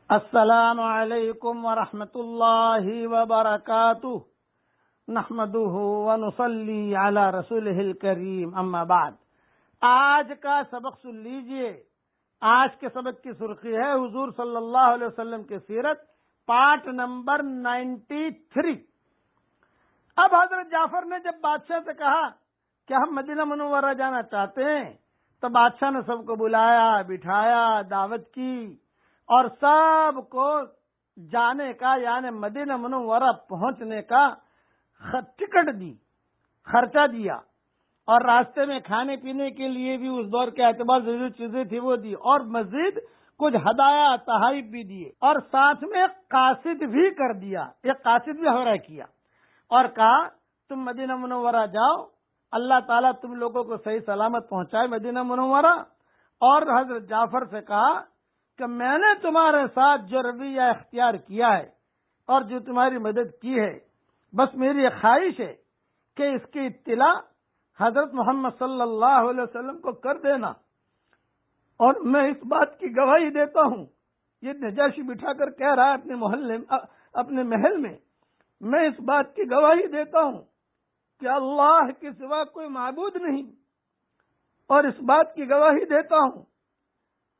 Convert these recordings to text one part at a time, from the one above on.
السلام علیکم ورحمۃ اللہ وبرکاتہ نحمده ونصلی علی رسولہ الکریم اما بعد۔ آج کا سبق سن لیجئے۔ آج کے سبق کی سرخی ہے حضور صلی اللہ علیہ وسلم کی سیرت، پارٹ نمبر 93۔ اب حضرت جعفر نے جب بادشاہ سے کہا کہ ہم مدینہ منورہ جانا چاہتے ہیں تو بادشاہ نے سب کو بلایا، بٹھایا، دعوت کی اور سب کو جانے کا یعنی مدینہ منورہ پہنچنے کا ٹکٹ دی، خرچہ دیا، اور راستے میں کھانے پینے کے لیے بھی اس دور کے اعتبار سے جو چیزیں تھی وہ دی، اور مزید کچھ ہدایہ تحائف بھی دیے، اور ساتھ میں ایک قاصد بھی کر دیا، ایک قاصد بھی ہمراہ کیا، اور کہا تم مدینہ منورہ جاؤ، اللہ تعالیٰ تم لوگوں کو صحیح سلامت پہنچائے مدینہ منورہ۔ اور حضرت جعفر سے کہا کہ میں نے تمہارے ساتھ جو رویہ اختیار کیا ہے اور جو تمہاری مدد کی ہے، بس میری خواہش ہے کہ اس کی اطلاع حضرت محمد صلی اللہ علیہ وسلم کو کر دینا، اور میں اس بات کی گواہی دیتا ہوں، یہ نجاشی بٹھا کر کہہ رہا ہے اپنے محل میں، میں اس بات کی گواہی دیتا ہوں کہ اللہ کے سوا کوئی معبود نہیں، اور اس بات کی گواہی دیتا ہوں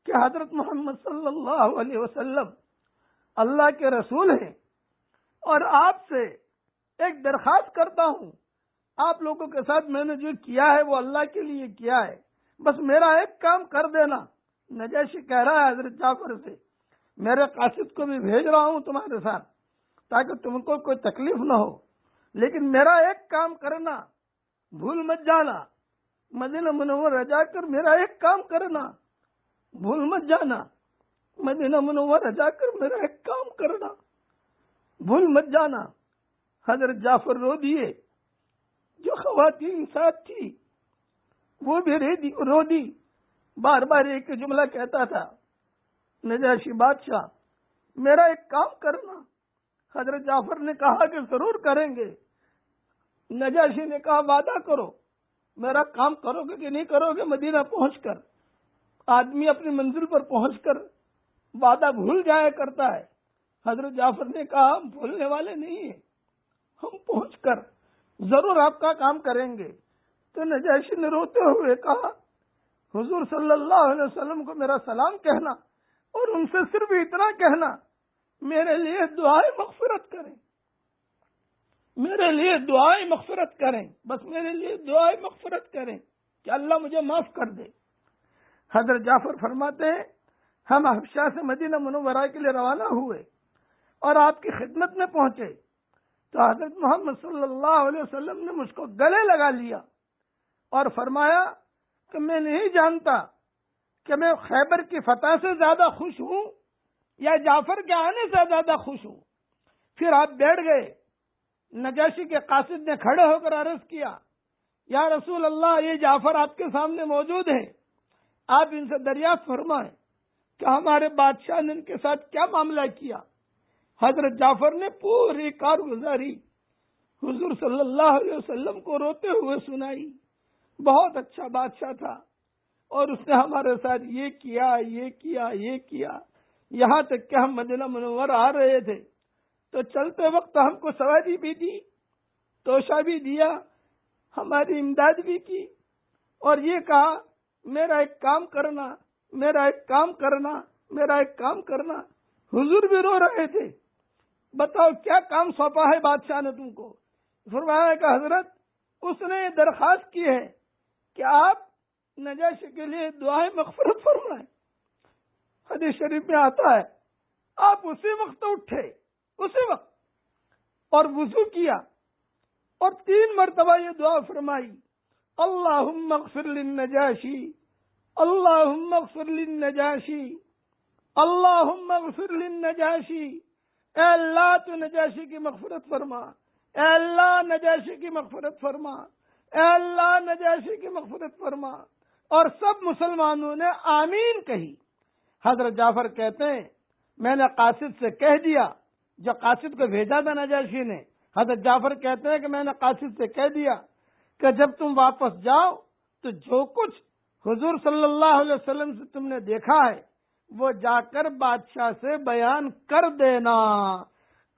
کہ حضرت محمد صلی اللہ علیہ وسلم اللہ کے رسول ہیں، اور آپ سے ایک درخواست کرتا ہوں، آپ لوگوں کے ساتھ میں نے جو کیا ہے وہ اللہ کے لیے کیا ہے، بس میرا ایک کام کر دینا۔ نجاشی کہہ رہا ہے حضرت جعفر سے، میرے قاصد کو بھی بھیج رہا ہوں تمہارے ساتھ تاکہ تم کو کوئی تکلیف نہ ہو، لیکن میرا ایک کام کرنا، بھول مت جانا، مدینہ منورہ جا کر میرا ایک کام کرنا، بھول مت جانا، مدینہ منورہ جا کر میرا ایک کام کرنا، بھول مت جانا۔ حضرت جعفر رو دیے، جو خواتین ساتھ تھی وہ بھی رو دی، بار بار ایک جملہ کہتا تھا، نجاشی بادشاہ میرا ایک کام کرنا۔ حضرت جعفر نے کہا کہ ضرور کریں گے۔ نجاشی نے کہا وعدہ کرو، میرا کام کرو گے کہ نہیں کرو گے؟ مدینہ پہنچ کر آدمی اپنی منزل پر پہنچ کر وعدہ بھول جایا کرتا ہے۔ حضرت جعفر نے کہا ہم بھولنے والے نہیں ہیں، ہم پہنچ کر ضرور آپ کا کام کریں گے۔ تو نجاشی نے روتے ہوئے کہا حضور صلی اللہ علیہ وسلم کو میرا سلام کہنا، اور ان سے صرف اتنا کہنا میرے لیے دعائیں مغفرت کریں، میرے لیے دعائیں مغفرت کریں، بس میرے لیے دعائیں مغفرت کریں کہ اللہ مجھے معاف کر دے۔ حضرت جعفر فرماتے ہیں ہم حبشہ سے مدینہ منورہ کے لیے روانہ ہوئے اور آپ کی خدمت میں پہنچے تو حضرت محمد صلی اللہ علیہ وسلم نے مجھ کو گلے لگا لیا اور فرمایا کہ میں نہیں جانتا کہ میں خیبر کی فتح سے زیادہ خوش ہوں یا جعفر کے آنے سے زیادہ خوش ہوں۔ پھر آپ بیٹھ گئے۔ نجاشی کے قاصد نے کھڑے ہو کر عرض کیا یا رسول اللہ، یہ جعفر آپ کے سامنے موجود ہے، آپ ان سے دریافت فرمائیں کہ ہمارے بادشاہ نے ان کے ساتھ کیا معاملہ کیا۔ حضرت جعفر نے پوری کارگزاری حضور صلی اللہ علیہ وسلم کو روتے ہوئے سنائی۔ بہت اچھا بادشاہ تھا، اور اس نے ہمارے ساتھ یہ کیا، یہ کیا، یہ کیا، یہاں تک کہ ہم مدینہ منورہ آ رہے تھے تو چلتے وقت ہم کو سواری بھی دی، توشہ بھی دیا، ہماری امداد بھی کی، اور یہ کہا میرا ایک کام کرنا، میرا ایک کام کرنا، میرا ایک کام کرنا۔ حضور بھی رو رہے تھے، بتاؤ کیا کام سونپا ہے بادشاہ نے تم کو؟ فرمایا کہ حضرت اس نے درخواست کی ہے کہ آپ نجاشی کے لیے دعائیں مغفرت فرمائیں۔ حدیث شریف میں آتا ہے آپ اسی وقت اٹھے، اسی وقت، اور وضو کیا اور 3 مرتبہ یہ دعا فرمائی، اللہم اغفر للنجاشی، اللہم اغفر للنجاشی، اللہم اغفر للنجاشی۔ اے اللہ تو نجاشی کی مغفرت فرما، اے اللہ نجاشی کی مغفرت فرما، اے اللہ نجاشی کی مغفرت فرما، اور سب مسلمانوں نے آمین کہی۔ حضرت جعفر کہتے ہیں میں نے قاصد سے کہہ دیا، جو قاصد کو بھیجا تھا نجاشی نے، حضرت جعفر کہتے ہیں کہ میں نے قاصد سے کہہ دیا کہ جب تم واپس جاؤ تو جو کچھ حضور صلی اللہ علیہ وسلم سے تم نے دیکھا ہے وہ جا کر بادشاہ سے بیان کر دینا۔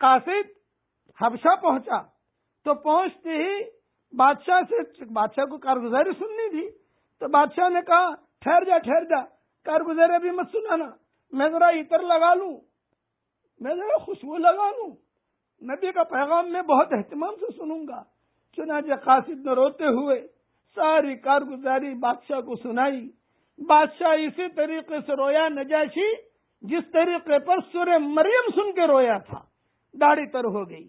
قاصد حبشہ پہنچا تو پہنچتے ہی بادشاہ کو کارگزاری سننی تھی، تو بادشاہ نے کہا ٹھہر جا کارگزاری ابھی مت سنانا، میں ذرا عطر لگا لوں، میں ذرا خوشبو لگا لوں، نبی کا پیغام میں بہت اہتمام سے سنوں گا۔ چنانچہ قاصد نے روتے ہوئے ساری کارگزاری بادشاہ کو سنائی۔ بادشاہ اسی طریقے سے رویا، نجاشی جس طریقے پر سورہ مریم سن کے رویا تھا، داڑھی تر ہو گئی۔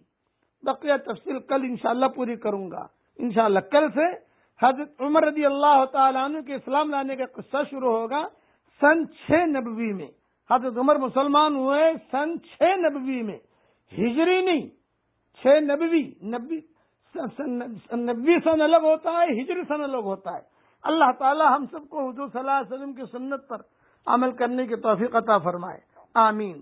بقیہ تفصیل کل انشاءاللہ پوری کروں گا۔ انشاءاللہ کل سے حضرت عمر رضی اللہ تعالیٰ عنہ کے اسلام لانے کا قصہ شروع ہوگا۔ سن 6 نبوی میں حضرت عمر مسلمان ہوئے، سن 6 نبوی میں، ہجری نہیں، 6 نبوی۔ نبوی سن الگ ہوتا ہے، ہجری سن الگ ہوتا ہے۔ اللہ تعالی ہم سب کو حضور صلی اللہ علیہ وسلم کی سنت پر عمل کرنے کی توفیق عطا فرمائے، آمین۔